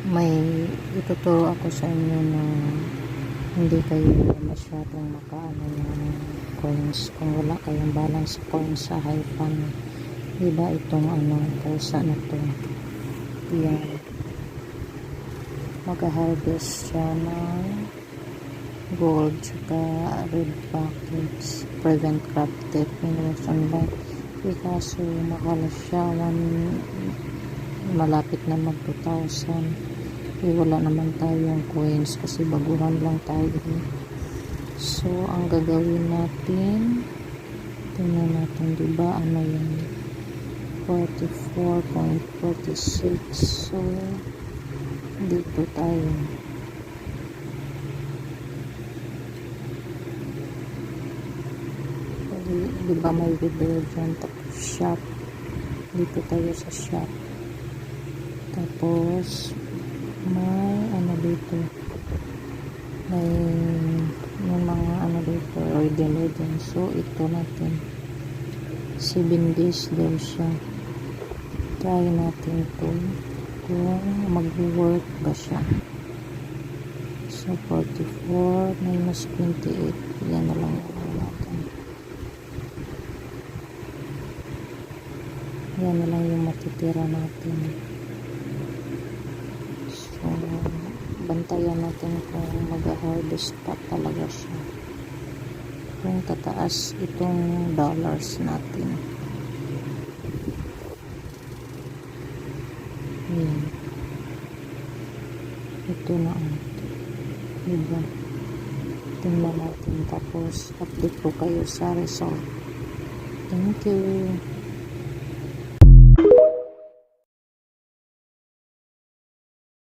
may ituturo ako sa inyo na hindi kayo masyadong makaano ng coins kung wala kayong balance coins sa Hypan. Diba itong pusa na to, yan, mag-harvest siya ng gold tsaka red packets, prevent crop theft, minerals online. Kaso mahal siya, malapit na mag 2,000. Wala naman tayong coins kasi baguhan lang tayo. So ang gagawin natin, tingnan natin, diba yan, 44.46. so dito tayo, diba may video dyan, tapos shop, dito tayo sa shop, tapos may dito, may mga dito, redeem. So ito natin 7 days daw siya, try natin to kung mag-work ba siya. So 44 minus 28, yan na lang natin, yan na lang yung matitira natin. So bantayan natin kung mag-harvest pa talaga siya, kung tataas itong dollars natin. Yan, ito na diba, tingnan natin, tapos update ko kayo sa result. Thank you.